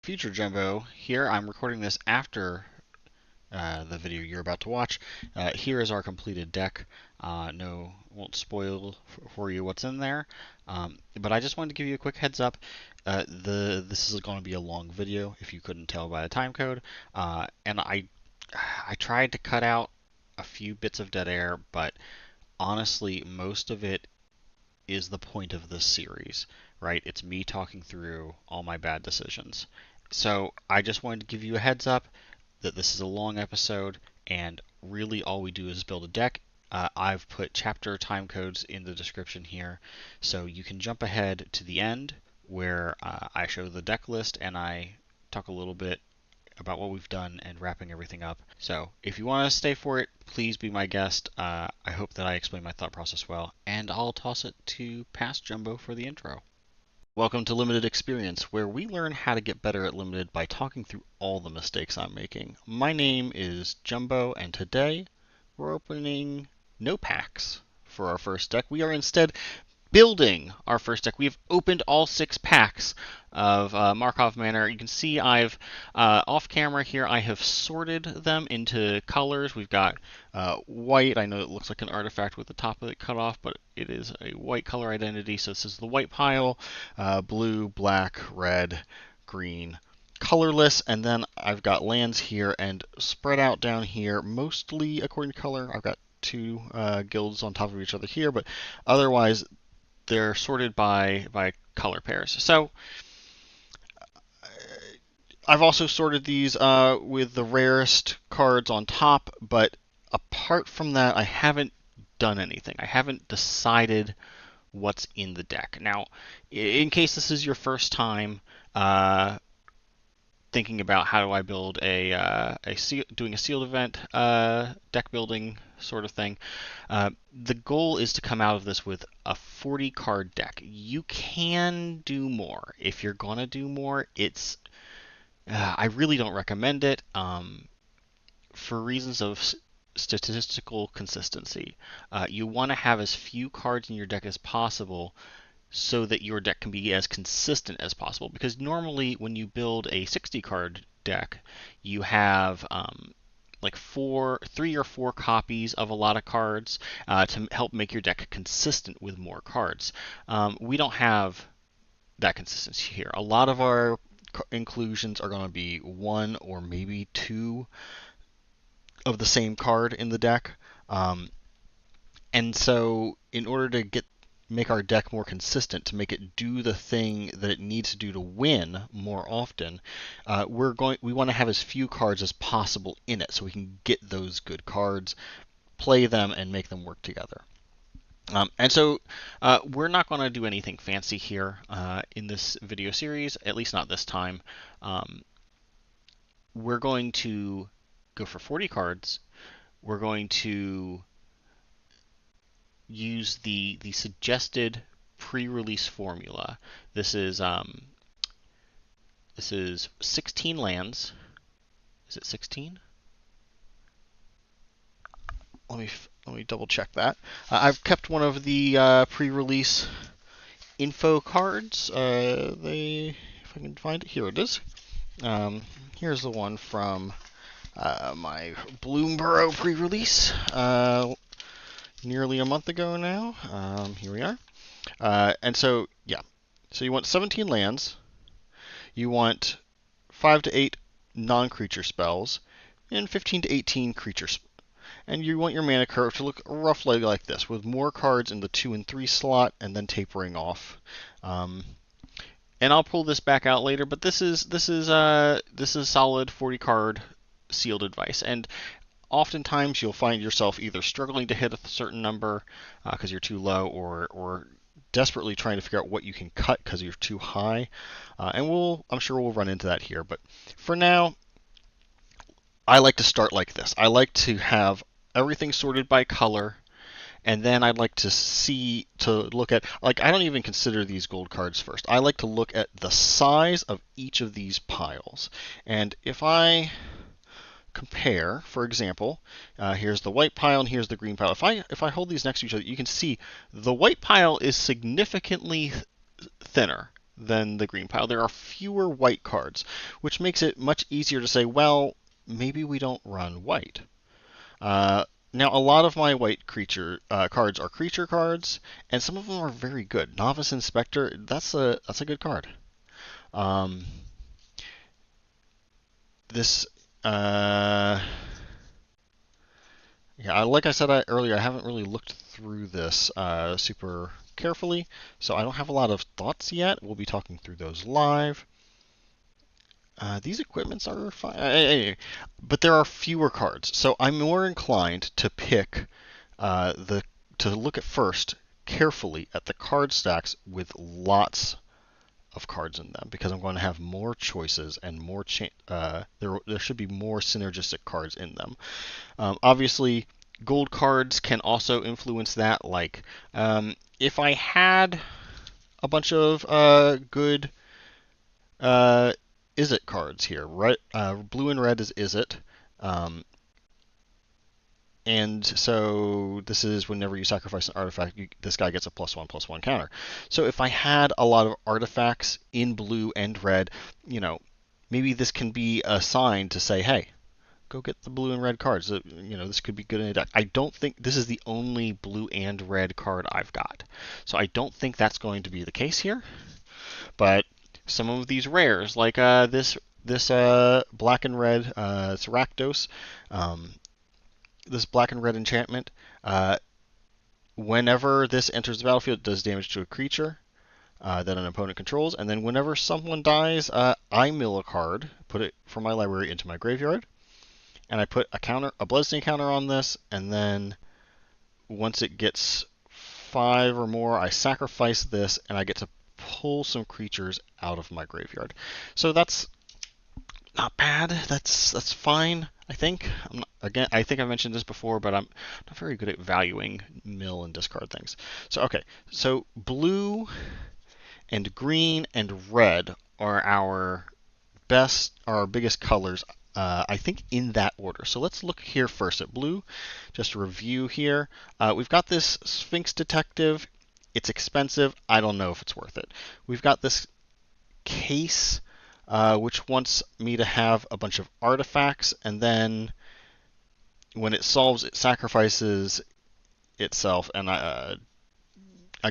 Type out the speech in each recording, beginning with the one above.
Future Jumbo here. I'm recording this after the video you're about to watch. Here is our completed deck. No, won't spoil for you what's in there, but I just wanted to give you a quick heads up. This is going to be a long video, if you couldn't tell by the time code, and I tried to cut out a few bits of dead air, but honestly, most of it is the point of this series, right? It's me talking through all my bad decisions. So I just wanted to give you a heads up that this is a long episode, and really all we do is build a deck. I've put chapter time codes in the description here, so you can jump ahead to the end where I show the deck list and I talk a little bit about what we've done and wrapping everything up. So if you want to stay for it, please be my guest. I hope that I explain my thought process well, and I'll toss it to Past Jumbo for the intro. Welcome to Limited Experience, where we learn how to get better at Limited by talking through all the mistakes I'm making. My name is Jumbo, and today we're opening no packs for our first deck. We are instead building our first deck. We've opened all 6 packs of Markov Manor. You can see I've, off camera here, I have sorted them into colors. We've got white. I know it looks like an artifact with the top of it cut off, but it is a white color identity. So this is the white pile, blue, black, red, green, colorless, and then I've got lands here and spread out down here, mostly according to color. I've got 2 guilds on top of each other here, but otherwise they're sorted by color pairs. So I've also sorted these with the rarest cards on top, but apart from that, I haven't done anything. I haven't decided what's in the deck. Now, in case this is your first time thinking about how do I build doing a sealed event deck building sort of thing, the goal is to come out of this with a 40 card deck. You can do more. If you're gonna do more, I really don't recommend it for reasons of statistical consistency. You want to have as few cards in your deck as possible so that your deck can be as consistent as possible. Because normally when you build a 60 card deck, you have like 3 or 4 copies of a lot of cards to help make your deck consistent with more cards. We don't have that consistency here. A lot of our inclusions are going to be 1 or maybe 2 of the same card in the deck. And so in order to make our deck more consistent, to make it do the thing that it needs to do to win more often, we want to have as few cards as possible in it so we can get those good cards, play them, and make them work together. And so we're not going to do anything fancy here in this video series, at least not this time. We're going to go for 40 cards. We're going to use the suggested pre-release formula. This is 16 lands. Is it 16? Let me double check that. I've kept one of the pre-release info cards. If I can find it, here it is. Here's the one from my Bloomborough pre-release. Nearly a month ago now. Here we are. And so, yeah. So you want 17 lands. You want 5 to 8 non-creature spells, and 15 to 18 creatures. And you want your mana curve to look roughly like this, with more cards in the 2 and 3 slot, and then tapering off. And I'll pull this back out later, but this is solid 40 card sealed advice. And oftentimes you'll find yourself either struggling to hit a certain number because you're too low, or desperately trying to figure out what you can cut because you're too high. And I'm sure we'll run into that here. But for now, I like to start like this. I like to have everything sorted by color, and then I'd like to look at, like, I don't even consider these gold cards first. I like to look at the size of each of these piles. And if I compare, for example, here's the white pile and here's the green pile. If I hold these next to each other, you can see the white pile is significantly thinner than the green pile. There are fewer white cards, which makes it much easier to say, well, maybe we don't run white. Now, a lot of my white creature cards are creature cards, and some of them are very good. Novice Inspector, that's a good card. Um, this, uh, yeah, like I said earlier, I haven't really looked through this super carefully, so I don't have a lot of thoughts yet. We'll be talking through those live. These equipments are fine, but there are fewer cards, so I'm more inclined to pick to look at first carefully at the card stacks with lots of cards in them because I'm going to have more choices and more there should be more synergistic cards in them. Obviously, gold cards can also influence that. Like if I had a bunch of good is it cards here, right? Blue and red is it. Um, and so this is whenever you sacrifice an artifact, this guy gets a +1/+1 counter. So if I had a lot of artifacts in blue and red, maybe this can be a sign to say, hey, go get the blue and red cards. This could be good in a deck. I don't think this is the only blue and red card I've got. So I don't think that's going to be the case here. But some of these rares, like this black and red, it's Rakdos. This black and red enchantment, whenever this enters the battlefield, it does damage to a creature that an opponent controls. And then whenever someone dies, I mill a card, put it from my library into my graveyard, and I put a bloodstain counter on this. And then once it gets 5 or more, I sacrifice this, and I get to pull some creatures out of my graveyard. So that's not bad. That's fine. I think. I think I mentioned this before, but I'm not very good at valuing mill and discard things. So okay, so blue and green and red are our biggest colors. I think in that order. So let's look here first at blue. Just a review here. We've got this Sphinx Detective. It's expensive. I don't know if it's worth it. We've got this case, which wants me to have a bunch of artifacts, and then when it solves, it sacrifices itself, and I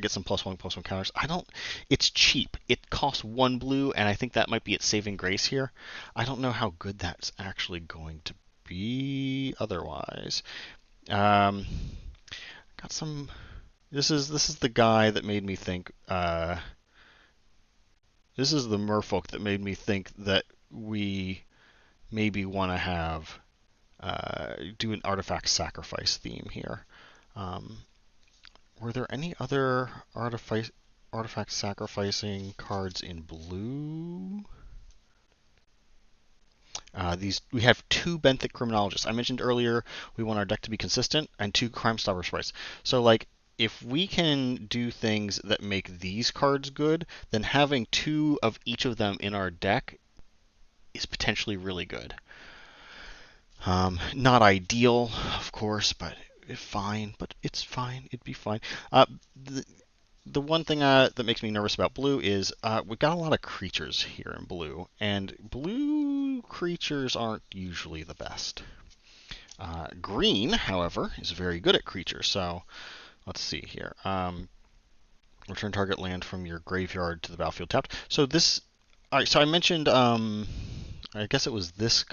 get some +1/+1 counters. It's cheap. It costs 1 blue, and I think that might be its saving grace here. I don't know how good that's actually going to be otherwise. Got some. This is the guy that made me think. This is the merfolk that made me think that we maybe want to have do an artifact sacrifice theme here. Were there any other artifact sacrificing cards in blue? We have 2 Benthic Criminologists. I mentioned earlier we want our deck to be consistent, and 2 Crime Stopper sprites. So like if we can do things that make these cards good, then having 2 of each of them in our deck is potentially really good. Not ideal, of course, but fine. But it's fine. It'd be fine. The one thing that makes me nervous about blue is we've got a lot of creatures here in blue, and blue creatures aren't usually the best. Green, however, is very good at creatures. So let's see here. Return target land from your graveyard to the battlefield tapped. So this, all right. So I mentioned, I guess it was this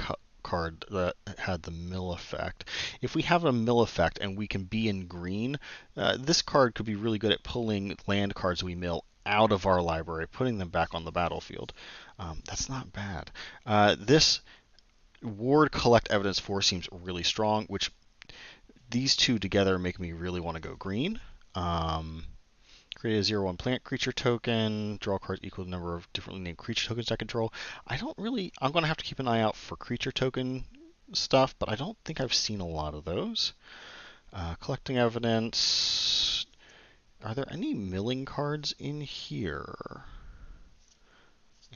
card that had the mill effect. If we have a mill effect and we can be in green, this card could be really good at pulling land cards we mill out of our library, putting them back on the battlefield. That's not bad. This Ward Collect Evidence 4 seems really strong, which these 2 together make me really want to go green. Create a 0/1 plant creature token, draw cards equal to the number of differently named creature tokens I control. I'm going to have to keep an eye out for creature token stuff, but I don't think I've seen a lot of those. Collecting evidence. Are there any milling cards in here?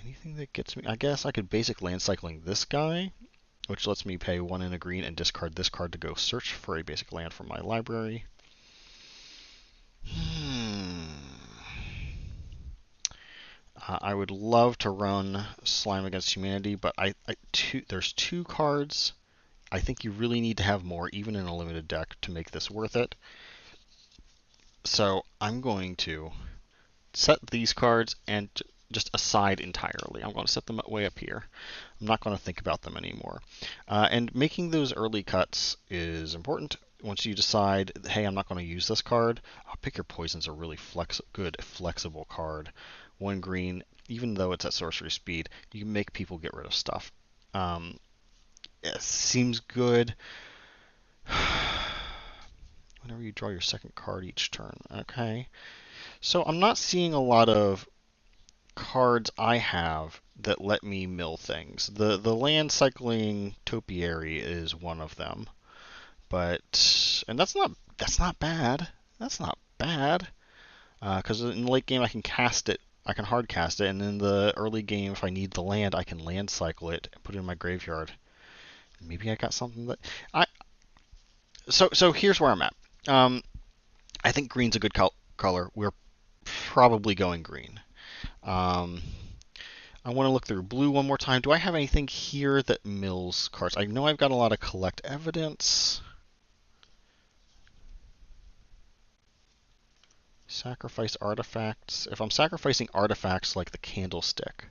Anything that gets me? I guess I could basic land cycling this guy, which lets me pay 1 and a green and discard this card to go search for a basic land from my library. I would love to run Slime Against Humanity, but there's 2 cards. I think you really need to have more, even in a limited deck, to make this worth it. So I'm going to set these cards and just aside entirely. I'm going to set them way up here. I'm not going to think about them anymore. And making those early cuts is important. Once you decide, hey, I'm not going to use this card, Pick Your Poison's a really good, flexible card. 1 green, even though it's at sorcery speed, you can make people get rid of stuff. It seems good. Whenever you draw your second card each turn. Okay. So I'm not seeing a lot of cards I have that let me mill things. The land cycling topiary is one of them. And that's not bad. That's not bad. Because in the late game I can cast it. I can hard cast it, and in the early game, if I need the land, I can land cycle it and put it in my graveyard. Maybe I got something that So here's where I'm at. I think green's a good color. We're probably going green. I want to look through blue one more time. Do I have anything here that mills cards? I know I've got a lot of collect evidence. Sacrifice artifacts. If I'm sacrificing artifacts like the candlestick,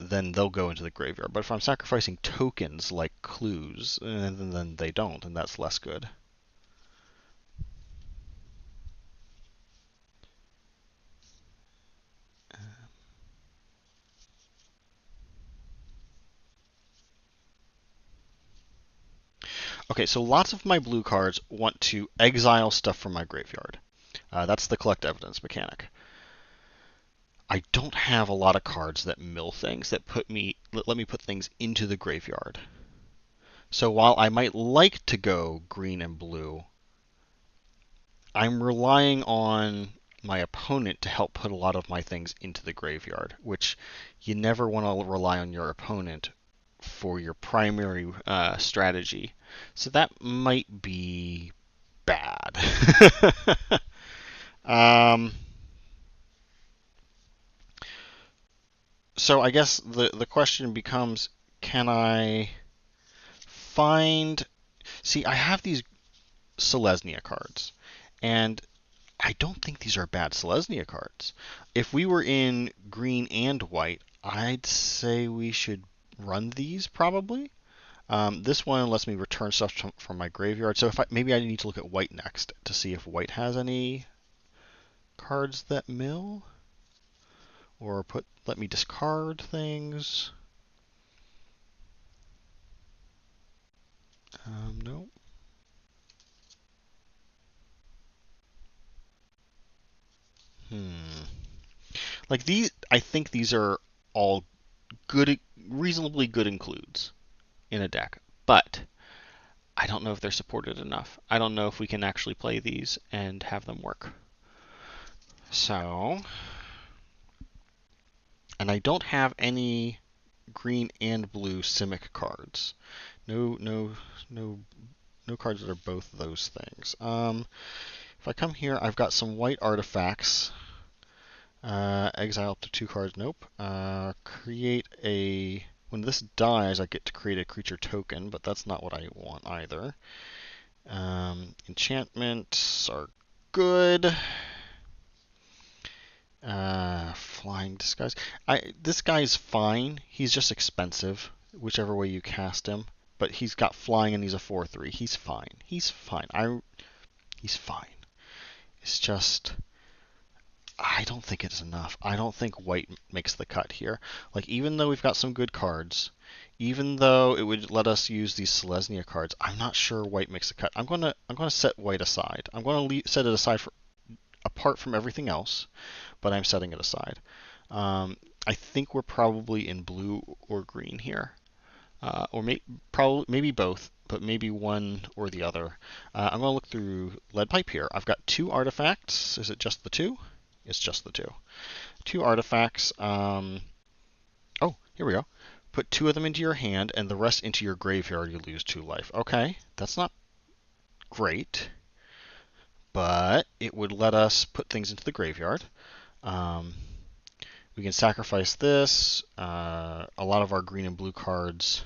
then they'll go into the graveyard. But if I'm sacrificing tokens like clues, then they don't, and that's less good. Okay, so lots of my blue cards want to exile stuff from my graveyard. That's the collect evidence mechanic. I don't have a lot of cards that mill things, that let me put things into the graveyard. So while I might like to go green and blue, I'm relying on my opponent to help put a lot of my things into the graveyard, which you never want to rely on your opponent for your primary strategy. So that might be bad. So I guess the question becomes, can I find... See, I have these Selesnya cards, and I don't think these are bad Selesnya cards. If we were in green and white, I'd say we should run these probably. This one lets me return stuff from my graveyard. So maybe I need to look at white next to see if white has any cards that mill, or let me discard things. No. Like these, I think these are all good, reasonably good includes in a deck, but I don't know if they're supported enough. I don't know if we can actually play these and have them work. So, and I don't have any green and blue Simic cards. No cards that are both those things. If I come here, I've got some white artifacts. Exile up to 2 cards. Nope. When this dies, I get to create a creature token, but that's not what I want either. Enchantments are good. Flying Disguise. This guy's fine. He's just expensive, whichever way you cast him. But he's got flying and he's a 4/3. He's fine. He's fine. He's fine. It's just... I don't think it's enough. I don't think white makes the cut here. Like, even though we've got some good cards, even though it would let us use these Selesnya cards, I'm not sure white makes the cut. I'm gonna set white aside. I'm gonna set it aside apart from everything else, but I'm setting it aside. I think we're probably in blue or green here, or maybe both, but maybe one or the other. I'm gonna look through lead pipe here. I've got 2 artifacts. Is it just the 2? It's just the 2. 2 artifacts. Oh, here we go. Put 2 of them into your hand, and the rest into your graveyard. You lose 2 life. Okay, that's not great, but it would let us put things into the graveyard. We can sacrifice this. A lot of our green and blue cards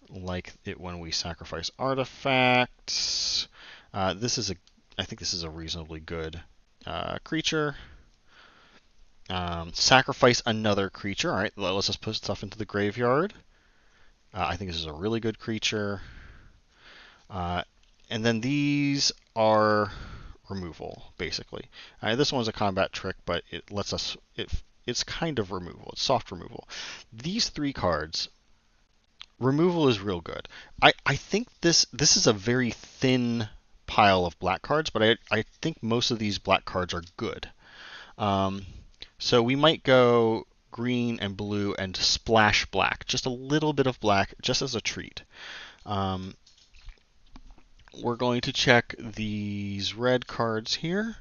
like it when we sacrifice artifacts. I think this is a reasonably good creature. Sacrifice another creature. All right, let's just put stuff into the graveyard. I think this is a really good creature. And then these are removal, basically. This one's a combat trick, but it lets us. It's kind of removal. It's soft removal. These three cards, removal is real good. I think this is a very thin pile of black cards, but I think most of these black cards are good. So we might go green and blue and splash black, just a little bit of black, just as a treat. We're going to check these red cards here.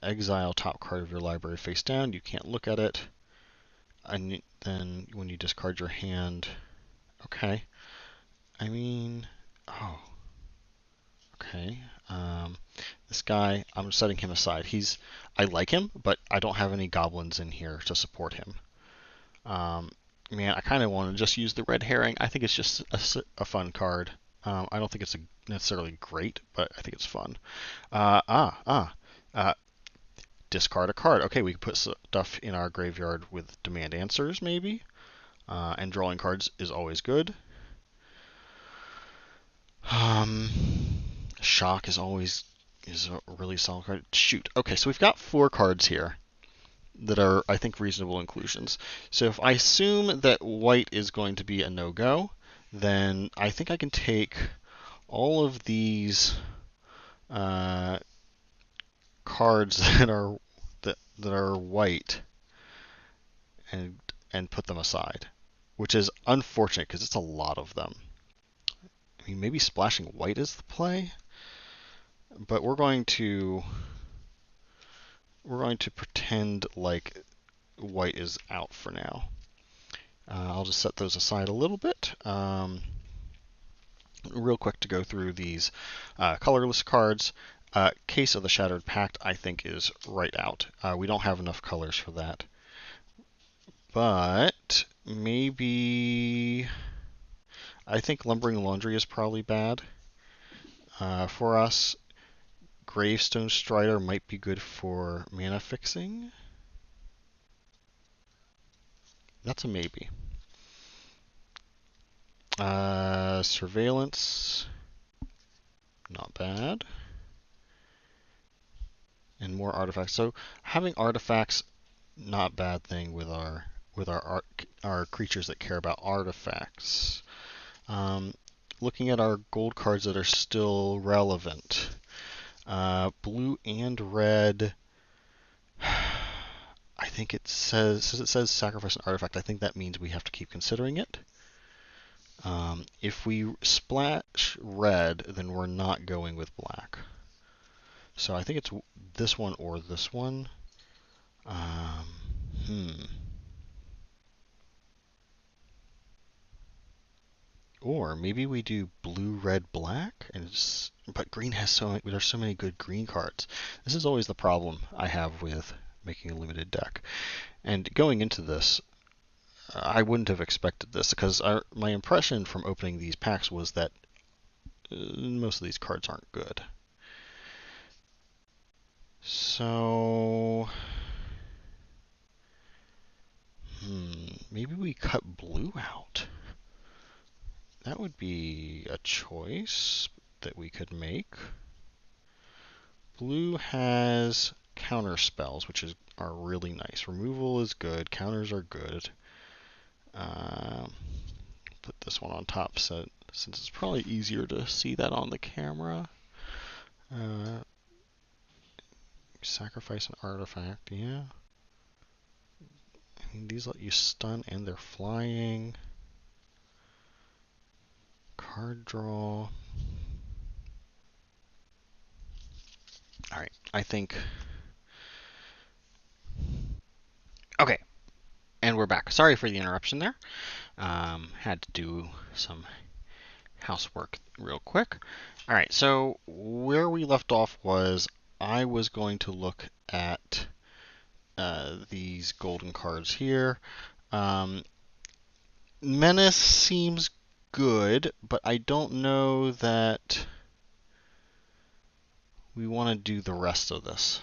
Exile top card of your library face down. You can't look at it. And then when you discard your hand, okay. I mean, oh, okay. This guy, I'm setting him aside. I like him, but I don't have any goblins in here to support him. Man, I kind of want to just use the red herring. I think it's just a fun card. I don't think it's necessarily great, but I think it's fun. Discard a card. Okay, we can put stuff in our graveyard with demand answers, maybe. And drawing cards is always good. Shock is a really solid card. Shoot. Okay, so we've got 4 cards here that are, I think, reasonable inclusions. So if I assume that white is going to be a no-go, then I think I can take all of these cards that are white and put them aside, which is unfortunate because it's a lot of them. I mean, maybe splashing white is the play, but we're going to pretend like white is out for now. I'll just set those aside a little bit. Real quick to go through these colorless cards. Case of the Shattered Pact, I think, is right out. We don't have enough colors for that. But maybe I think Lumbering Laundry is probably bad for us. Gravestone Strider might be good for mana fixing. That's a maybe. Surveillance, not bad. And more artifacts. So having artifacts, not bad thing with our creatures that care about artifacts. Looking at our gold cards that are still relevant. Blue and red. I think it says sacrifice an artifact. I think that means we have to keep considering it. If we splash red, then we're not going with black. So I think it's this one or this one. Or maybe we do blue, red, black, but green has there's so many good green cards. This is always the problem I have with making a limited deck. And going into this, I wouldn't have expected this because my impression from opening these packs was that most of these cards aren't good. So maybe we cut blue out. That would be a choice that we could make. Blue has counter spells, which are really nice. Removal is good. Counters are good. Put this one on top since it's probably easier to see that on the camera. Sacrifice an artifact, yeah. I mean, these let you stun and they're flying. Card draw. Alright, I think... Okay, and we're back. Sorry for the interruption there. Had to do some housework real quick. Alright, so where we left off was I was going to look at these golden cards here. Menace seems good, but I don't know that we want to do the rest of this.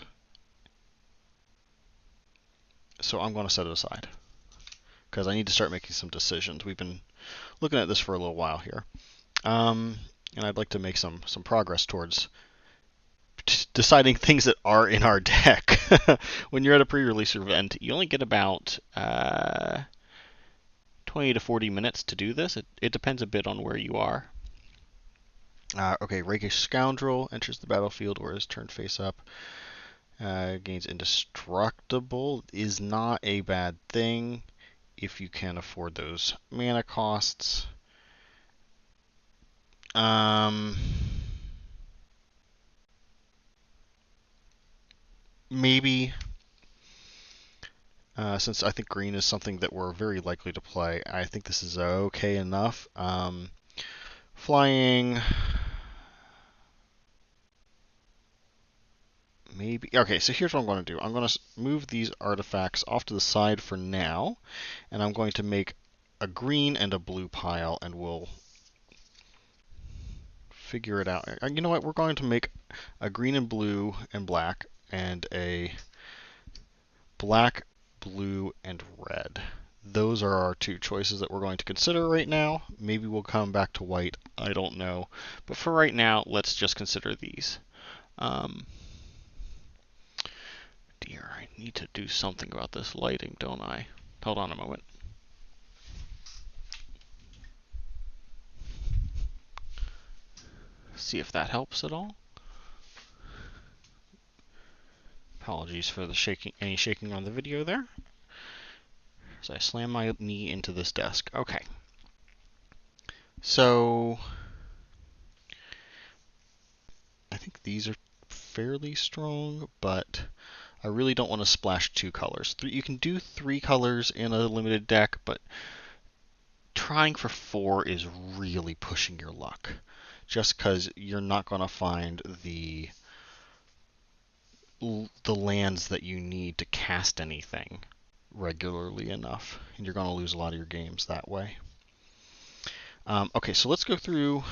So I'm going to set it aside because I need to start making some decisions. We've been looking at this for a little while here. And I'd like to make some progress towards deciding things that are in our deck. When you're at a pre-release event, you only get about 20 to 40 minutes to do this. It depends a bit on where you are. Okay, Rakish Scoundrel enters the battlefield or is turned face up. Gains Indestructible is not a bad thing if you can afford those mana costs. Maybe, since I think green is something that we're very likely to play, I think this is okay enough. Flying, maybe. Okay, so here's what I'm going to do. I'm going to move these artifacts off to the side for now, and I'm going to make a green and a blue pile, and we'll figure it out. You know what? We're going to make a green and blue and black, and a black, blue, and red. Those are our two choices that we're going to consider right now. Maybe we'll come back to white. I don't know. But for right now, let's just consider these. Dear, I need to do something about this lighting, don't I? Hold on a moment. See if that helps at all. Apologies for the shaking, any shaking on the video there. As I slam my knee into this desk. Okay. So I think these are fairly strong, but I really don't want to splash two colors. You can do 3 colors in a limited deck, but trying for 4 is really pushing your luck. Just because you're not going to find the lands that you need to cast anything regularly enough, and you're going to lose a lot of your games that way. Okay, so let's go through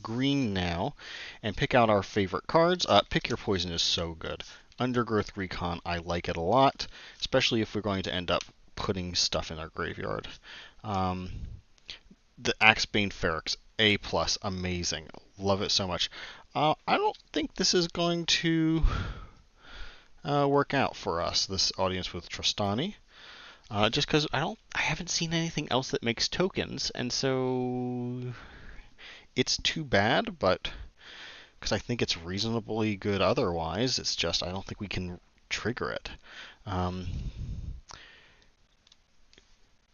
green now and pick out our favorite cards. Pick Your Poison is so good. Undergrowth Recon, I like it a lot, especially if we're going to end up putting stuff in our graveyard. The Axebane Ferox, A+, amazing. Love it so much. I don't think this is going to work out for us, this audience with Trostani. Just because I haven't seen anything else that makes tokens, and so it's too bad, but because I think it's reasonably good otherwise, it's just I don't think we can trigger it.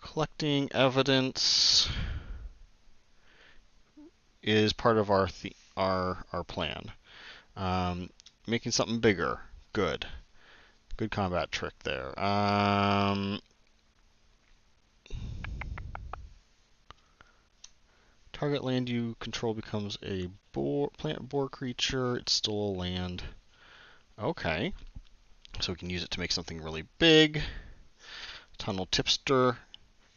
Collecting evidence is part of our plan. Making something bigger, good combat trick there. Target land you control becomes a plant boar creature. It's still a land. Okay. So we can use it to make something really big. Tunnel Tipster.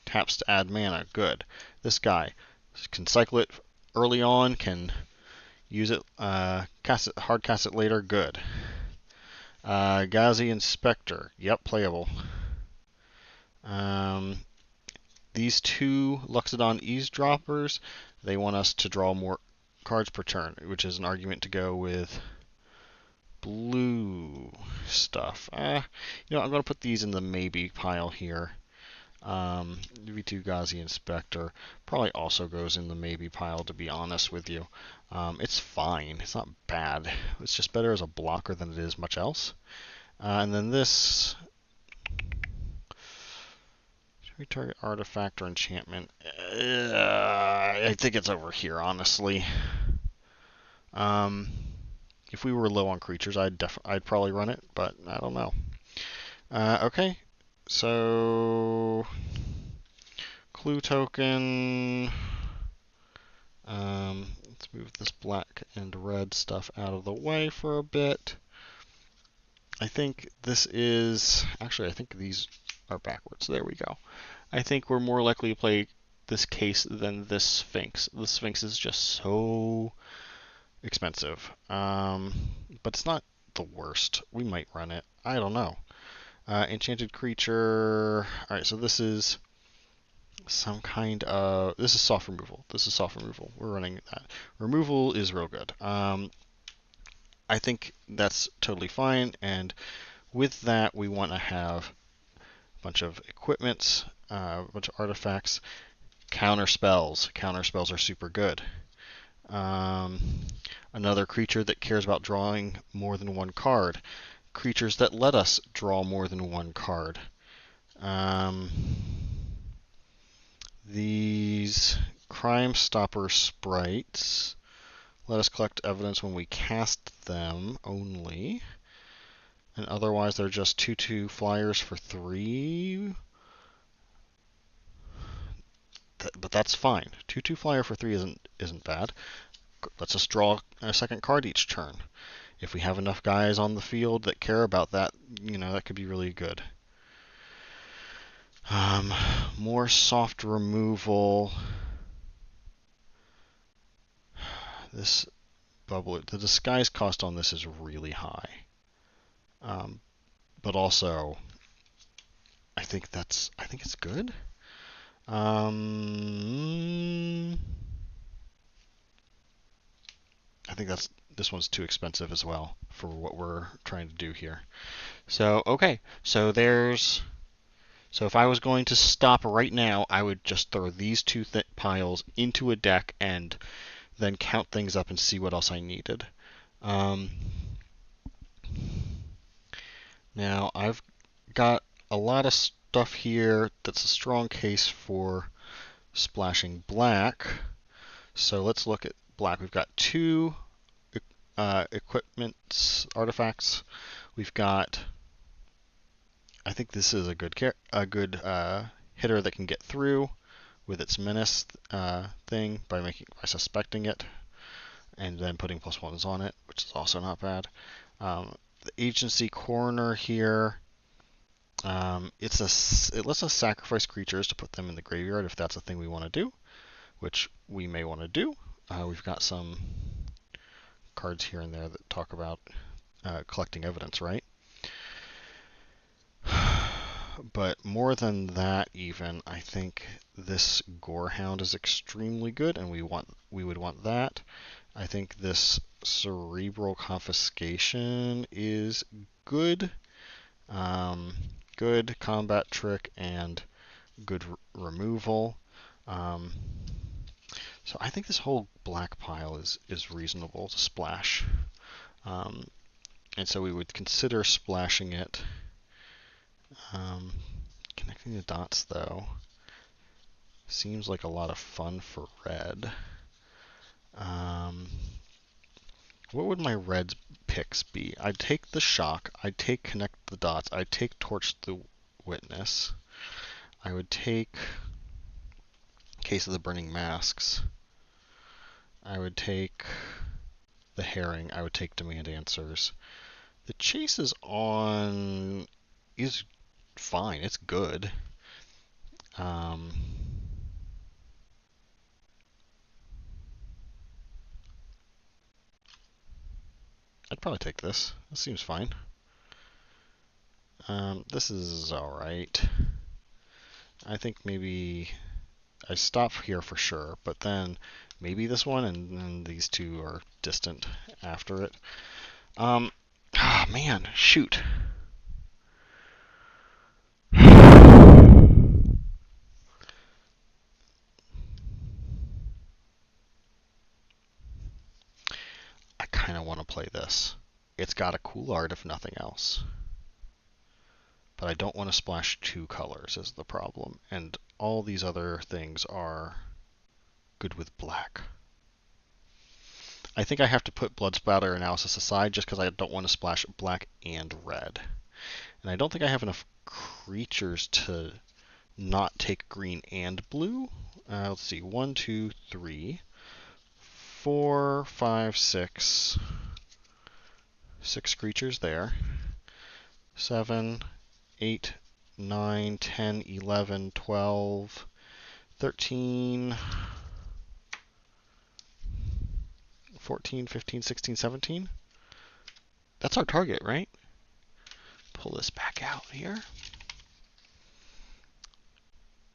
Taps to add mana. Good. This guy can cycle it early on, can use it, hard cast it later. Good. Ghazi Inspector. Yep, playable. These 2 Luxodon Eavesdroppers, they want us to draw more cards per turn, which is an argument to go with blue stuff. I'm going to put these in the maybe pile here. V2 Ghazi Inspector probably also goes in the maybe pile, to be honest with you. It's fine. It's not bad. It's just better as a blocker than it is much else. And then this... Retarget artifact or enchantment. I think it's over here, honestly. If we were low on creatures, I'd probably run it, but I don't know. Okay, so clue token. Let's move this black and red stuff out of the way for a bit. I think this is, actually I think these are backwards. There we go. I think we're more likely to play this case than this Sphinx. The Sphinx is just so expensive. But it's not the worst. We might run it. I don't know. Enchanted creature. Alright, so this is some kind of... This is soft removal. This is soft removal. We're running that. Removal is real good. I think that's totally fine, and with that we want to have a bunch of equipments, a bunch of artifacts, counter spells. Counter spells are super good. Another creature that cares about drawing more than one card. Creatures that let us draw more than one card. These Crime Stopper sprites let us collect evidence when we cast them only. And otherwise they're just 2/2 flyers for 3. But that's fine. 2/2 flyer for 3 isn't bad. Let's just draw a second card each turn. If we have enough guys on the field that care about that, that could be really good. More soft removal. This bubble, the disguise cost on this is really high. But also, I think it's good. I think this one's too expensive as well for what we're trying to do here. So, okay. So if I was going to stop right now, I would just throw these two piles into a deck and then count things up and see what else I needed. Now, I've got a lot of stuff here that's a strong case for splashing black. So let's look at black. We've got 2 equipment artifacts. We've got, I think this is a good hitter that can get through with its menace thing by suspecting it and then putting +1s on it, which is also not bad. The agency coroner here, it lets us sacrifice creatures to put them in the graveyard if that's a thing we want to do, which we may want to do. We've got some cards here and there that talk about collecting evidence, right? But more than that, even, I think this Gorehound is extremely good, and we would want that. I think this Cerebral Confiscation is good. Good combat trick and good removal. So I think this whole black pile is reasonable to splash. And so we would consider splashing it. Connecting the dots, though, seems like a lot of fun for red. What would my red picks be? I'd take the shock. I'd take connect the dots. I'd take torch the witness. I would take case of the burning masks. I would take the herring. I would take demand answers. The chase is fine. It's good. I'd probably take this. This seems fine. This is alright. I think maybe I stop here for sure, but then maybe this one and these two are distant after it. Man, shoot. I kind of want to play this. It's got a cool art if nothing else. But I don't want to splash 2 colors is the problem. And all these other things are good with black. I think I have to put blood splatter analysis aside just because I don't want to splash black and red. And I don't think I have enough creatures to not take green and blue. Let's see, 1, 2, 3, 4, 5, 6. 6 creatures there. 7, 8, 9, 10, 11, 12, 13, 14, 15, 16, 17. That's our target, right? Pull this back out here.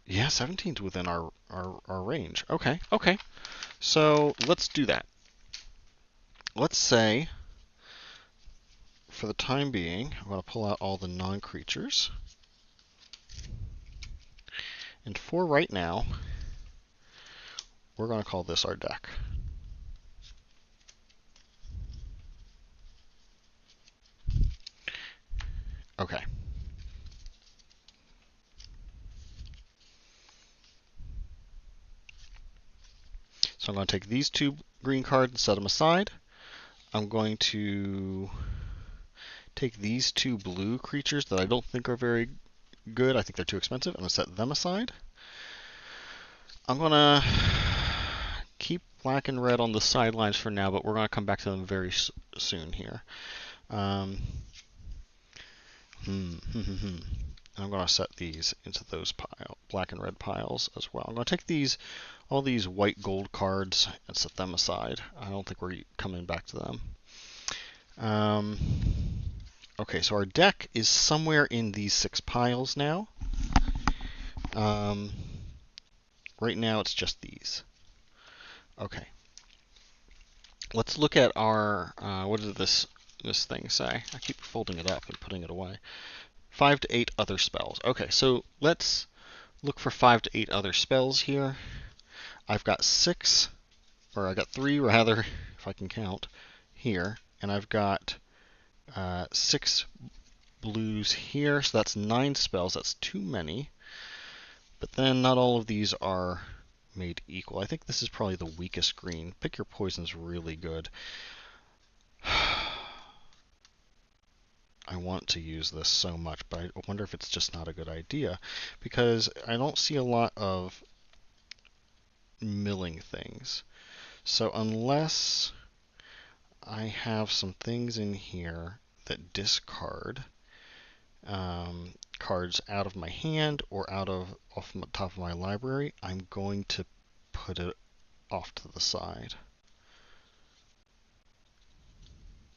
Yeah, 17's within our range. Okay, okay. So let's do that. Let's say, for the time being, I'm going to pull out all the non-creatures. And for right now, we're going to call this our deck. Okay. So I'm going to take these 2 green cards and set them aside. I'm going to take these 2 blue creatures that I don't think are very good. I think they're too expensive. I'm going to set them aside. I'm going to keep black and red on the sidelines for now, but we're going to come back to them very soon here. And I'm going to set these into those black and red piles as well. I'm going to take all these white gold cards and set them aside. I don't think we're coming back to them. Okay, so our deck is somewhere in these 6 piles now. Right now it's just these. Okay. Let's look at our, what does this thing say? I keep folding it up and putting it away. 5 to 8 other spells. Okay, so let's look for 5 to 8 other spells here. I've got 6, or I got 3 rather, if I can count, here. And I've got 6 blues here, so that's 9 spells. That's too many. But then not all of these are made equal. I think this is probably the weakest green. Pick Your Poison's really good. I want to use this so much, but I wonder if it's just not a good idea, because I don't see a lot of milling things. So unless I have some things in here that discard cards out of my hand or off the top of my library, I'm going to put it off to the side.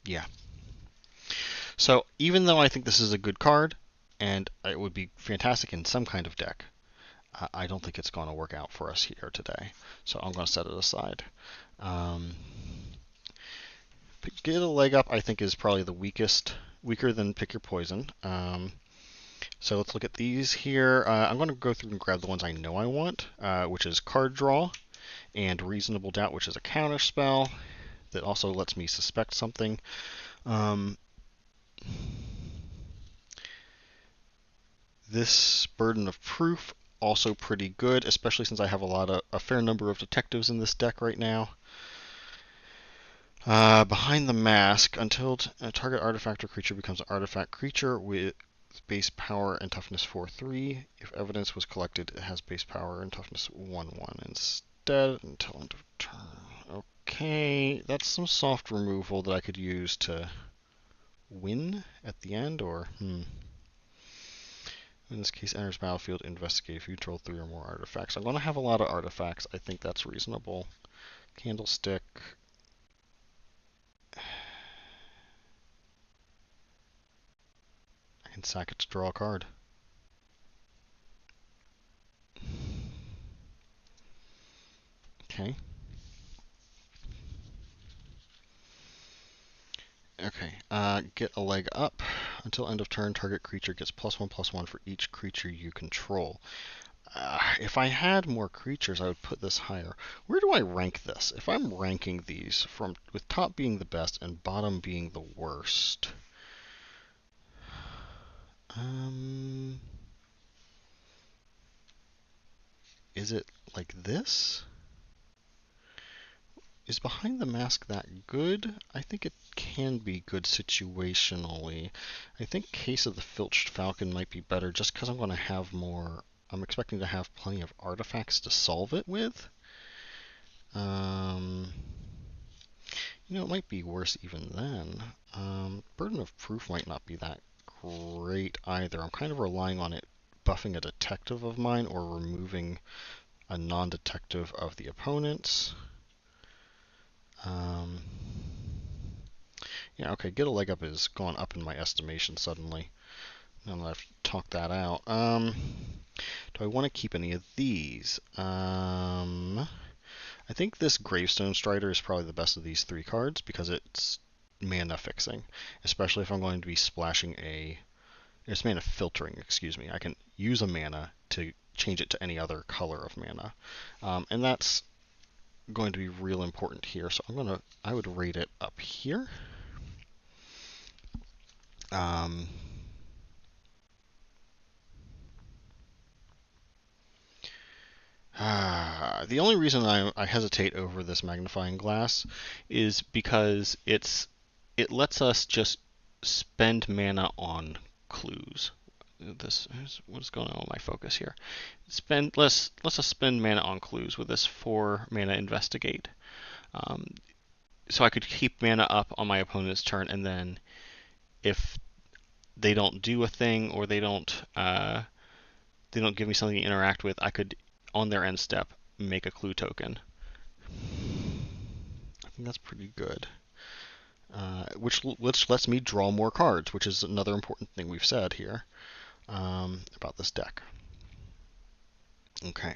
Yeah. So even though I think this is a good card, and it would be fantastic in some kind of deck, I don't think it's going to work out for us here today. So I'm going to set it aside. Get a leg up, I think, is probably the weaker than Pick Your Poison. So let's look at these here. I'm going to go through and grab the ones I know I want, which is Card Draw and Reasonable Doubt, which is a counter spell that also lets me suspect something. This Burden of Proof, also pretty good, especially since I have a fair number of detectives in this deck right now. Behind the Mask, until a target artifact or creature becomes an artifact creature with base power and toughness 4/3. If evidence was collected, it has base power and toughness 1/1 instead until end of turn. Okay, that's some soft removal that I could use to win at the end, or in this case, enters battlefield, investigate if you control 3 or more artifacts. I'm going to have a lot of artifacts. I think that's reasonable. Candlestick. I can sack it to draw a card. Okay. Okay, get a leg up. Until end of turn, target creature gets +1/+1 for each creature you control. If I had more creatures, I would put this higher. Where do I rank this? If I'm ranking these with top being the best and bottom being the worst, is it like this? Is Behind the Mask that good? I think it can be good situationally. I think Case of the Filched Falcon might be better just because I'm going to have more. I'm expecting to have plenty of artifacts to solve it with. It might be worse even then. Burden of Proof might not be that great either. I'm kind of relying on it buffing a detective of mine or removing a non-detective of the opponent's. Yeah, okay, get a leg up is gone up in my estimation suddenly. Now that I've talked that out. Do I want to keep any of these? I think this Gravestone Strider is probably the best of these three cards because it's mana fixing, especially if I'm going to be splashing it's mana filtering, excuse me. I can use a mana to change it to any other color of mana. And that's going to be real important here. So I would rate it up here. The only reason I hesitate over this magnifying glass is because it lets us just spend mana on clues. What's going on with my focus here? Let's us spend mana on clues with this 4 mana investigate. So I could keep mana up on my opponent's turn, and then if they don't do a thing or they don't give me something to interact with, I could on their end step make a clue token. I think that's pretty good. Which lets me draw more cards, which is another important thing we've said here about this deck. Okay.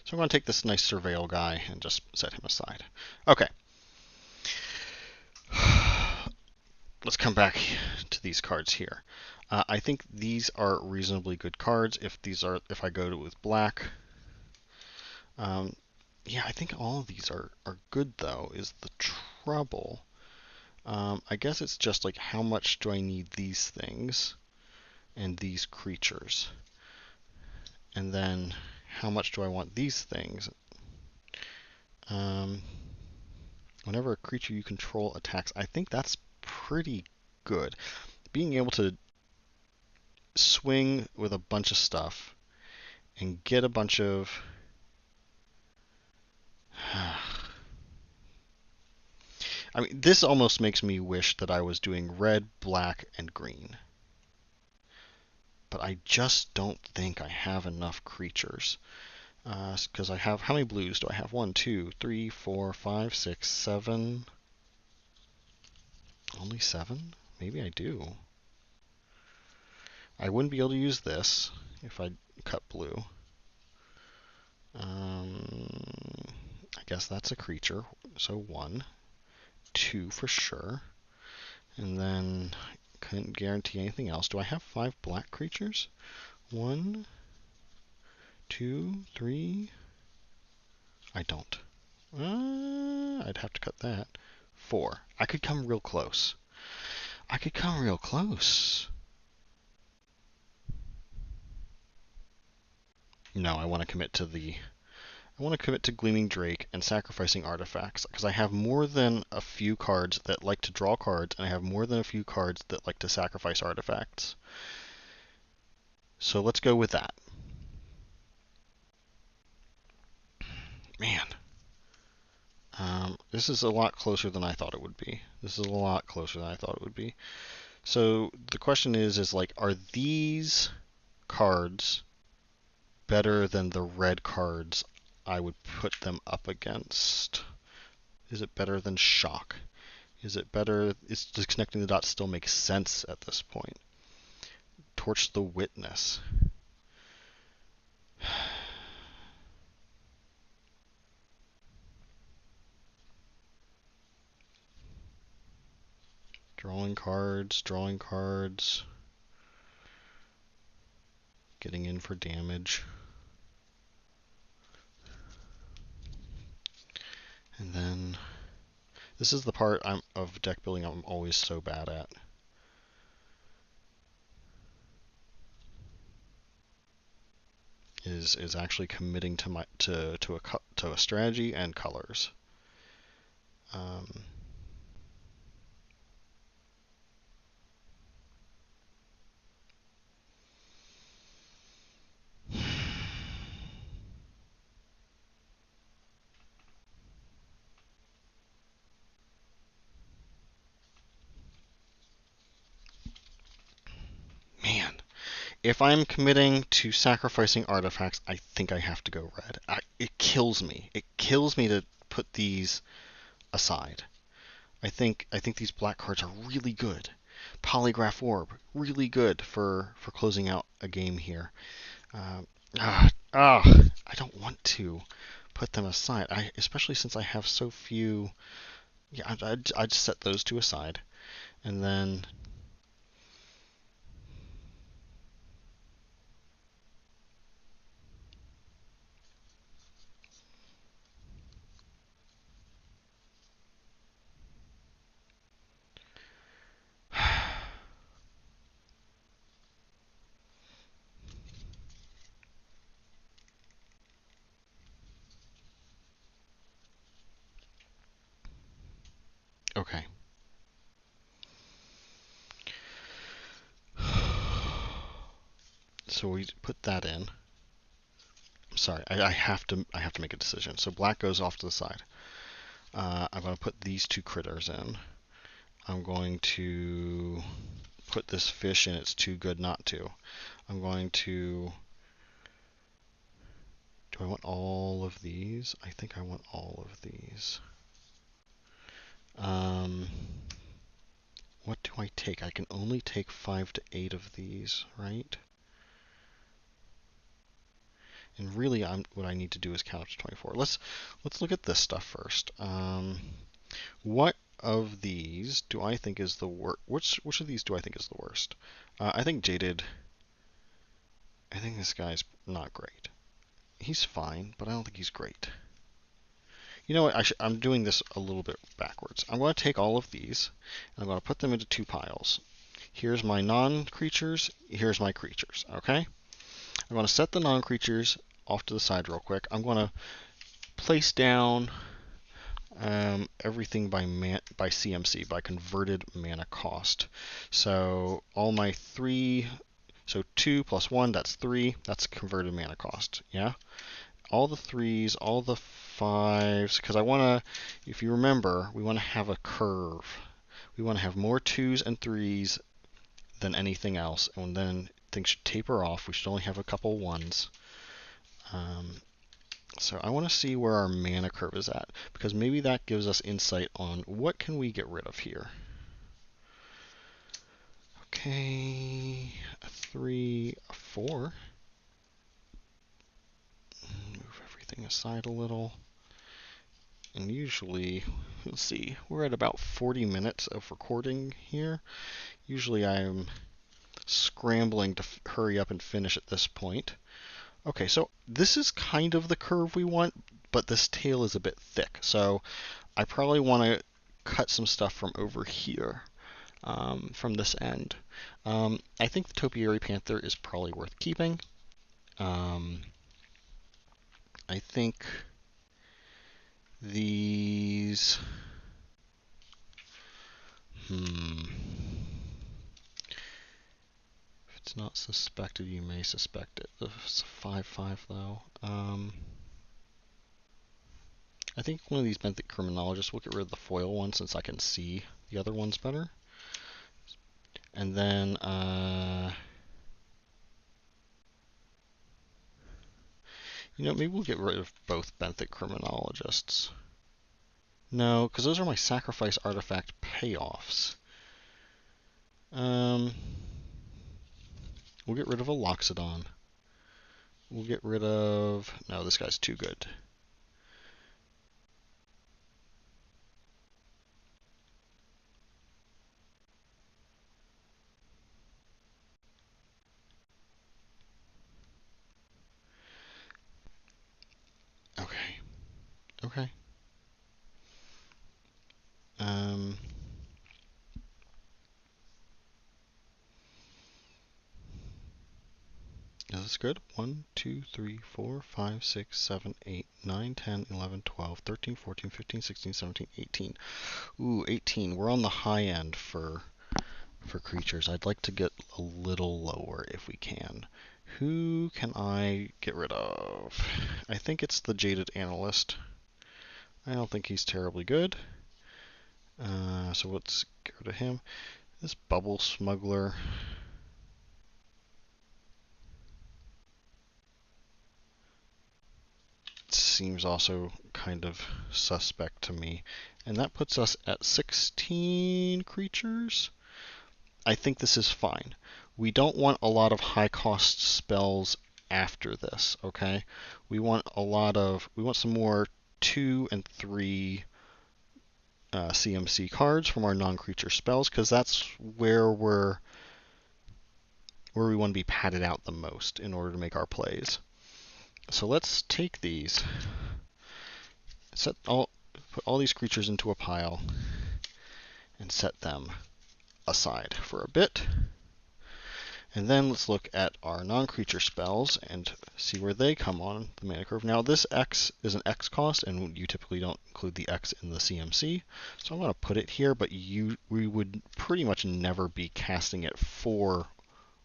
So I'm going to take this nice Surveil guy and just set him aside. Okay. Let's come back to these cards here. I think these are reasonably good cards if I go to with black. Yeah, I think all of these are good though, is the trouble. I guess it's just like how much do I need these things and these creatures? And then how much do I want these things? Whenever a creature you control attacks, I think that's pretty good. Being able to swing with a bunch of stuff and get a bunch of I mean, this almost makes me wish that I was doing red, black, and green. But I just don't think I have enough creatures. Because I have, how many blues do I have? 1, 2, 3, 4, 5, 6, 7. Only 7? Maybe I do. I wouldn't be able to use this if I cut blue. I guess that's a creature. So 1, 2 for sure. And then couldn't guarantee anything else. Do I have 5 black creatures? 1, 2, 3. I don't. I'd have to cut that. 4. I could come real close. I could come real close. No, I want to commit to Gleaming Drake and sacrificing artifacts because I have more than a few cards that like to draw cards, and I have more than a few cards that like to sacrifice artifacts. So let's go with that. Man. This is a lot closer than I thought it would be. So the question is like, are these cards better than the red cards I would put them up against? Is it better than Shock? Is it better? Is disconnecting the dots still make sense at this point? Torch the Witness. Drawing cards. Getting in for damage. And then this is the part of deck building I'm always so bad at. Is actually committing to a strategy and colors. if I'm committing to sacrificing artifacts, I think I have to go red. It kills me. It kills me to put these aside. I think these black cards are really good. Polygraph Orb, really good for closing out a game here. I don't want to put them aside. Especially since I have so few. Yeah, I'd set those two aside, and then. Okay. So we put that in. Sorry, I have to make a decision. So black goes off to the side. I'm going to put these two critters in. I'm going to put this fish in. It's too good not to. I'm going to. Do I want all of these? I think I want all of these. What do I take? I can only take 5 to 8 of these, right? And really, what I need to do is count up to 24. Let's look at this stuff first. What of these do I think is the worst? Which of these do I think is the worst? I think Jaded. I think this guy's not great. He's fine, but I don't think he's great. You know what? I'm doing this a little bit backwards. I'm going to take all of these, and I'm going to put them into two piles. Here's my non-creatures. Here's my creatures. Okay? I'm going to set the non-creatures off to the side real quick. I'm going to place down everything by CMC, by converted mana cost. So all my 3, so 2 plus 1, that's 3. That's converted mana cost. Yeah? All the 3s, all the 5s, because I want to, if you remember, we want to have a curve. We want to have more 2s and 3s than anything else, and then things should taper off. We should only have a couple 1s. So I want to see where our mana curve is at, because maybe that gives us insight on what can we get rid of here. Okay, a 3, a 4. Move everything aside a little. And usually, let's see, we're at about 40 minutes of recording here. Usually I'm scrambling to hurry up and finish at this point. Okay, so this is kind of the curve we want, but this tail is a bit thick. So I probably want to cut some stuff from over here, from this end. I think the Topiary Panther is probably worth keeping. I think these... If it's not suspected, you may suspect it. It's a 5/5 though. I think one of these benthic criminologists will get rid of the foil one since I can see the other ones better. And then maybe we'll get rid of both benthic criminologists. No, because those are my sacrifice artifact payoffs. We'll get rid of a Loxodon. We'll get rid of... No, this guy's too good. Okay. Okay. Is this good? 1, 2, 3, 4, 5, 6, 7, 8, 9, 10, 11, 12, 13, 14, 15, 16, 17, 18. Ooh, 18. We're on the high end for creatures. I'd like to get a little lower if we can. Who can I get rid of? I think it's the Jaded Analyst. I don't think he's terribly good. So let's get rid of him. This Bubble Smuggler. seems also kind of suspect to me. And that puts us at 16 creatures. I think this is fine. We don't want a lot of high cost spells after this, okay? We want some more 2 and 3 CMC cards from our non-creature spells, because that's where we want to be padded out the most in order to make our plays. So let's take these, put all these creatures into a pile, and set them aside for a bit. And then let's look at our non-creature spells and see where they come on the mana curve. Now this X is an X cost, and you typically don't include the X in the CMC. So I'm going to put it here, but we would pretty much never be casting it for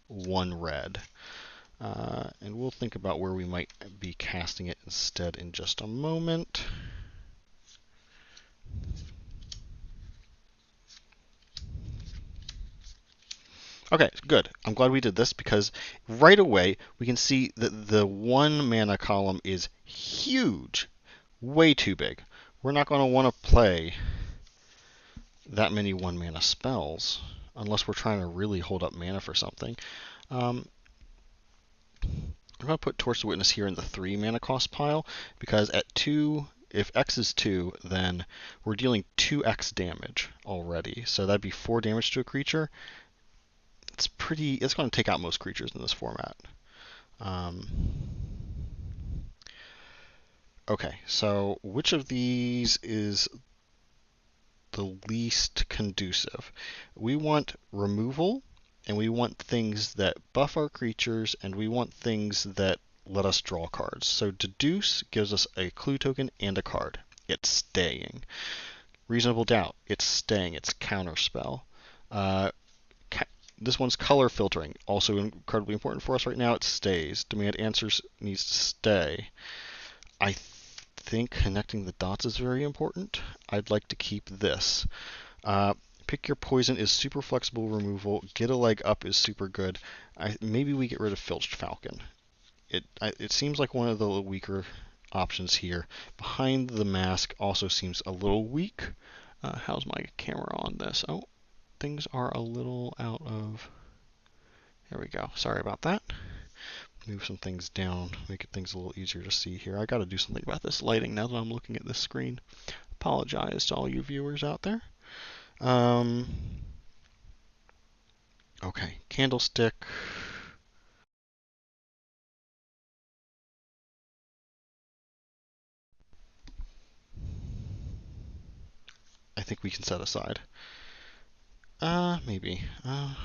1 red. And we'll think about where we might be casting it instead in just a moment. Okay, good. I'm glad we did this because right away we can see that the 1 mana column is huge, way too big. We're not going to want to play that many 1 mana spells unless we're trying to really hold up mana for something. I'm going to put Torch the Witness here in the 3 mana cost pile because at 2, if X is 2, then we're dealing 2x damage already. So that'd be 4 damage to a creature. It's going to take out most creatures in this format. Okay, so which of these is the least conducive? We want removal, and we want things that buff our creatures, and we want things that let us draw cards. So deduce gives us a clue token and a card. It's staying. Reasonable doubt, it's staying. It's counterspell. This one's color filtering, also incredibly important for us right now. It stays. Demand answers needs to stay. I think connecting the dots is very important. I'd like to keep this. Pick your poison is super flexible removal. Get a leg up is super good. Maybe we get rid of Filched Falcon. It seems like one of the weaker options here. Behind the Mask also seems a little weak. How's my camera on this? Oh, things are a little out of... There we go. Sorry about that. Move some things down, make things a little easier to see here. I got to do something about this lighting now that I'm looking at this screen. Apologize to all you viewers out there. Okay, Candlestick. I think we can set aside. Maybe. I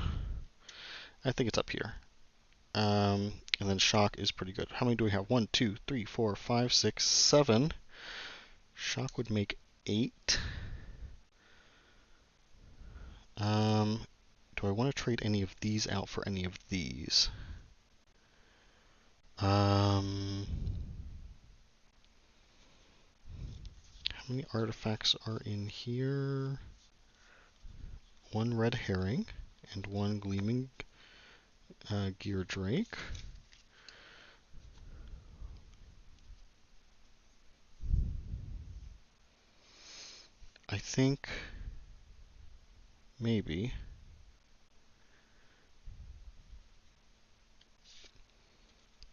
think it's up here. And then Shock is pretty good. How many do we have? 1, 2, 3, 4, 5, 6, 7. Shock would make 8. Do I want to trade any of these out for any of these? How many artifacts are in here? 1 red herring and 1 gleaming gear drake. I think maybe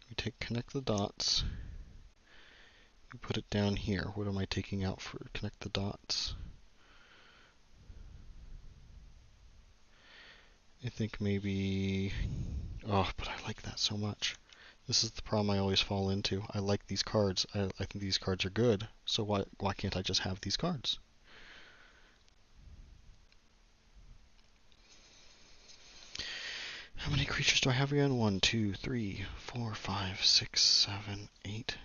we connect the dots. We put it down here. What am I taking out for connect the dots? I think maybe... Oh, but I like that so much. This is the problem I always fall into. I like these cards. I think these cards are good. So why can't I just have these cards? How many creatures do I have again? 1, 2, 3, 4, 5, 6, 7, 8,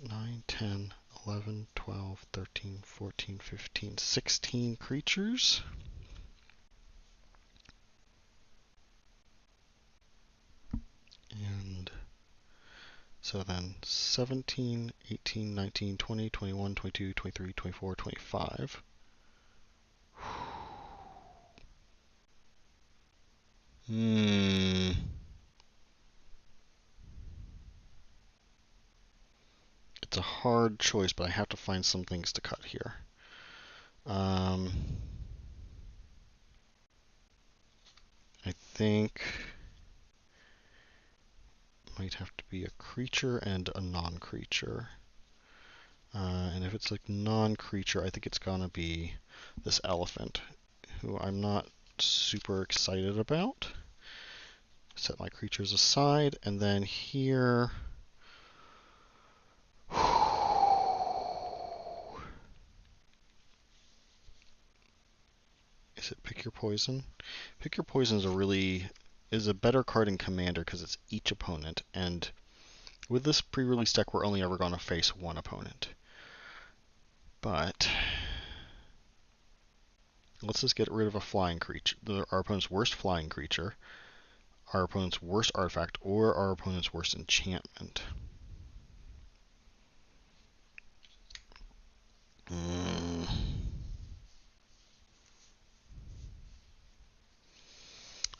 9, 10, 11, 12, 13, 14, 15, 16 creatures. And so then 17, 18, 19, 20, 21, 22, 23, 24, 25. It's It's a hard choice, but I have to find some things to cut here. I think it might have to be a creature and a non-creature. And if it's like non-creature, I think it's gonna be this elephant, who I'm not super excited about. Set my creatures aside, and then here... Is it Pick Your Poison? Pick Your Poison is a better card in Commander because it's each opponent, and with this pre-release deck, we're only ever going to face one opponent. But let's just get rid of a flying creature, our opponent's worst flying creature, our opponent's worst artifact, or our opponent's worst enchantment.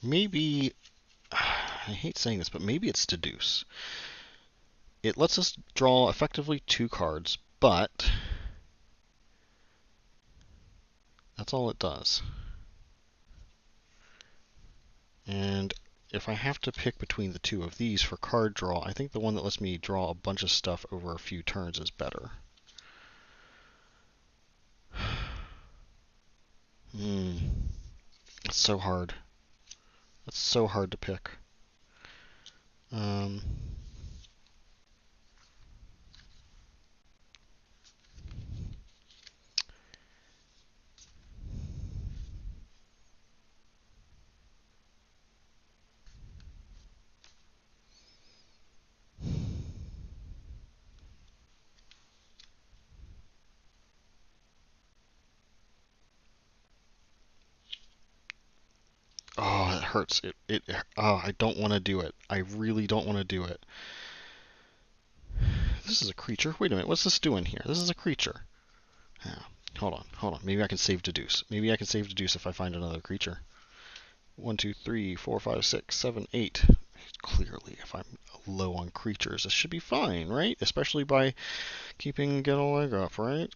Maybe, I hate saying this, but maybe it's Deduce. It lets us draw effectively 2 cards, but that's all it does. And if I have to pick between the 2 of these for card draw, I think the one that lets me draw a bunch of stuff over a few turns is better. It's so hard. It's so hard to pick. Oh, it hurts. Oh, I don't want to do it. I really don't want to do it. This is a creature. Wait a minute. What's this doing here? This is a creature. Yeah. Hold on. Maybe I can save Deduce. Maybe I can save Deduce if I find another creature. 1, 2, 3, 4, 5, 6, 7, 8. Clearly, if I'm low on creatures, this should be fine, right? Especially by keeping Get a Leg Up, right?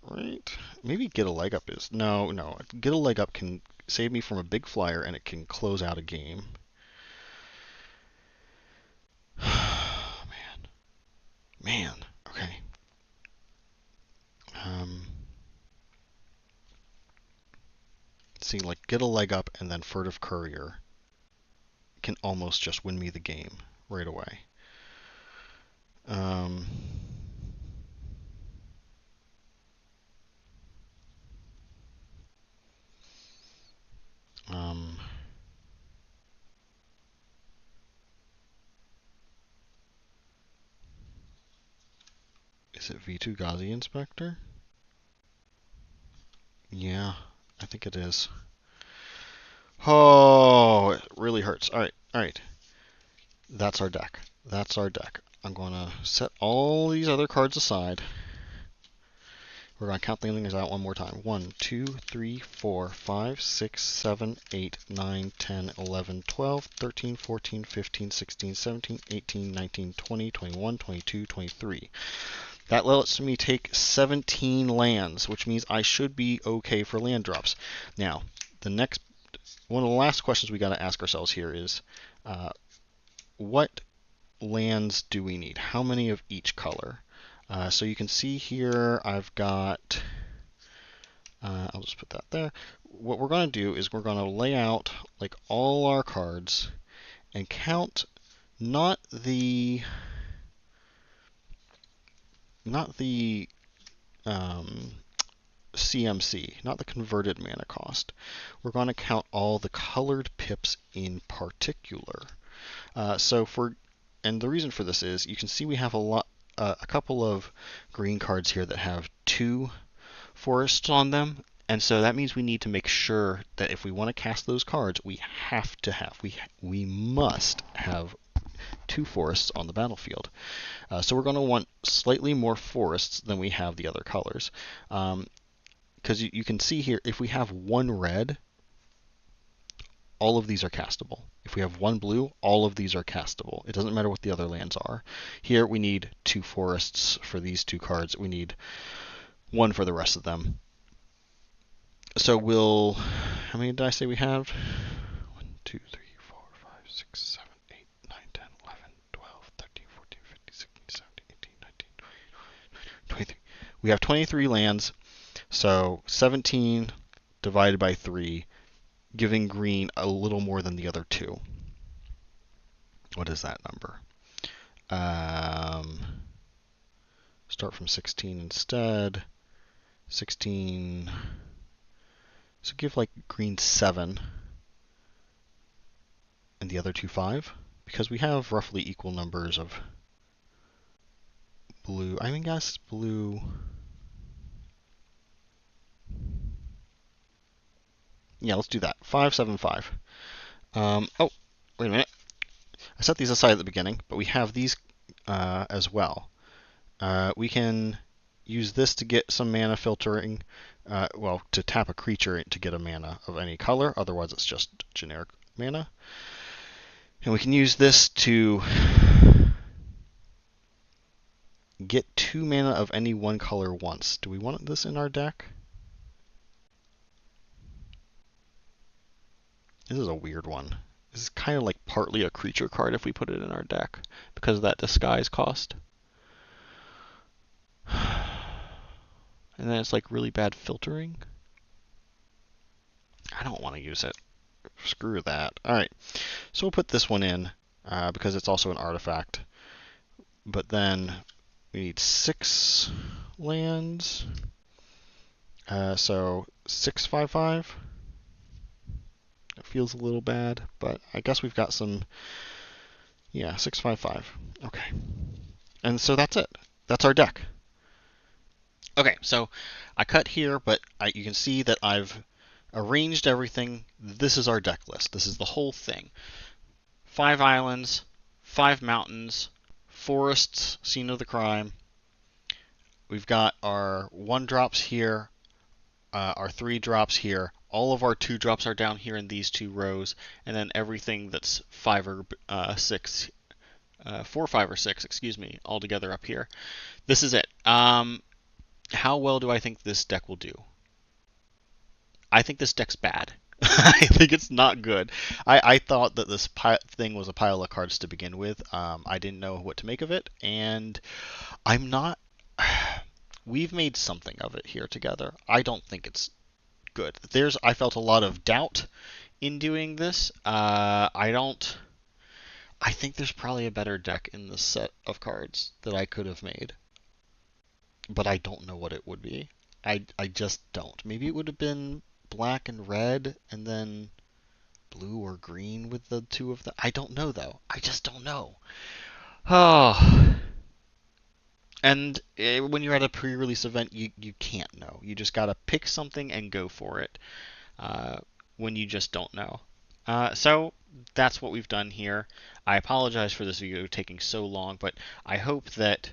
Maybe Get a Leg Up is... No. Get a Leg Up can save me from a big flyer, and it can close out a game. Man. Okay. See, like, Get a Leg Up and then Furtive Courier can almost just win me the game right away. Is it V2 Ghazi Inspector? Yeah, I think it is. Oh, it really hurts. All right. That's our deck. I'm going to set all these other cards aside. We're going to count the things out one more time. 1, 2, 3, 4, 5, 6, 7, 8, 9, 10, 11, 12, 13, 14, 15, 16, 17, 18, 19, 20, 21, 22, 23. That lets me take 17 lands, which means I should be okay for land drops. Now, one of the last questions we got to ask ourselves here is, what lands do we need? How many of each color? So you can see here I've got, I'll just put that there. What we're going to do is we're going to lay out like all our cards and count not the CMC, not the converted mana cost. We're going to count all the colored pips in particular. And the reason for this is you can see we have a couple of green cards here that have 2 forests on them, and so that means we need to make sure that if we want to cast those cards, we must have 2 forests on the battlefield. So we're going to want slightly more forests than we have the other colors. Because you can see here, if we have 1 red, all of these are castable. If we have 1 blue, all of these are castable. It doesn't matter what the other lands are. Here we need 2 forests for these 2 cards. We need 1 for the rest of them. So we'll... How many did I say we have? 1, 2, 3, 4, 5, 6, 7, 8, 9, 10, 11, 12, 13, 14, 15, 16, 17, 18, 19, 20, 23. We have 23 lands, so 17 divided by 3, giving green a little more than the other 2. What is that number? Start from 16 instead. 16. So give like green 7 and the other 2 5, because we have roughly equal numbers of blue. I mean, guess blue. Yeah, let's do that. 5, 7, 5. Oh, wait a minute. I set these aside at the beginning, but we have these as well. We can use this to get some mana filtering. Well, to tap a creature to get a mana of any color. Otherwise, it's just generic mana. And we can use this to get 2 mana of any one color once. Do we want this in our deck? This is a weird one. This is kind of like partly a creature card if we put it in our deck because of that disguise cost. And then it's like really bad filtering. I don't want to use it. Screw that. Alright, so we'll put this one in because it's also an artifact. But then we need 6 lands. So 6, 5, 5. It feels a little bad, but I guess we've got some. Yeah, 6, 5, 5. Okay. And so that's it. That's our deck. Okay, so I cut here, but you can see that I've arranged everything. This is our deck list. This is the whole thing. 5 islands, 5 mountains, forests, scene of the crime. We've got our 1 drops here, our 3 drops here. All of our 2 drops are down here in these 2 rows, and then everything that's 5 or 6, 4, 5, or 6, excuse me, all together up here. This is it. How well do I think this deck will do? I think this deck's bad. I think it's not good. I thought that this thing was a pile of cards to begin with. I didn't know what to make of it, and I'm not... We've made something of it here together. I don't think it's good. I felt a lot of doubt in doing this. I think there's probably a better deck in this set of cards that I could have made. But I don't know what it would be. I just don't. Maybe it would have been black and red, and then blue or green with the 2 of them. I don't know, though. I just don't know. Oh. And when you're at a pre-release event, you can't know. You just gotta pick something and go for it when you just don't know. So that's what we've done here. I apologize for this video taking so long, but I hope that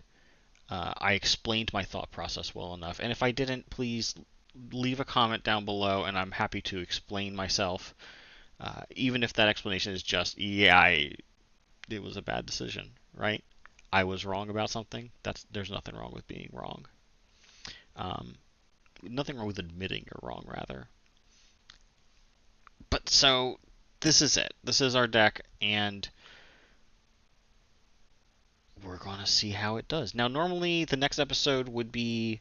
I explained my thought process well enough. And if I didn't, please leave a comment down below, and I'm happy to explain myself. Even if that explanation is just, yeah, it was a bad decision, right? I was wrong about something. There's nothing wrong with being wrong. Nothing wrong with admitting you're wrong, rather. But so this is it. This is our deck, and we're going to see how it does. Now, normally the next episode would be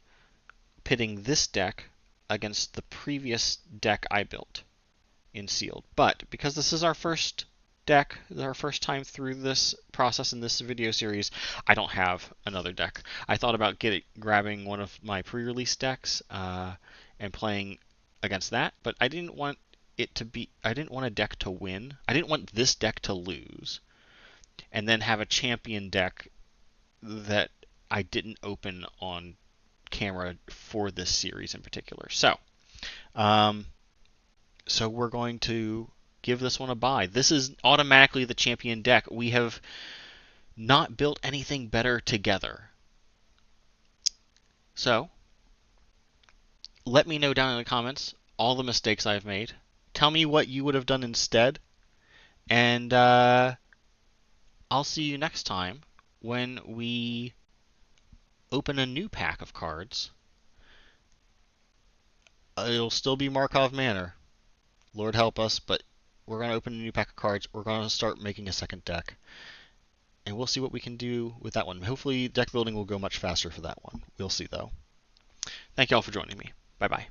pitting this deck against the previous deck I built in Sealed. But because this is our first deck, our first time through this process in this video series, I don't have another deck. I thought about grabbing one of my pre-release decks and playing against that, but I didn't want I didn't want a deck to win. I didn't want this deck to lose and then have a champion deck that I didn't open on camera for this series in particular. So we're going to give this one a buy. This is automatically the champion deck. We have not built anything better together. So let me know down in the comments all the mistakes I've made. Tell me what you would have done instead. And I'll see you next time when we open a new pack of cards. It'll still be Markov Manor. Lord help us, but we're going to open a new pack of cards. We're going to start making a second deck. And we'll see what we can do with that one. Hopefully deck building will go much faster for that one. We'll see though. Thank you all for joining me. Bye bye.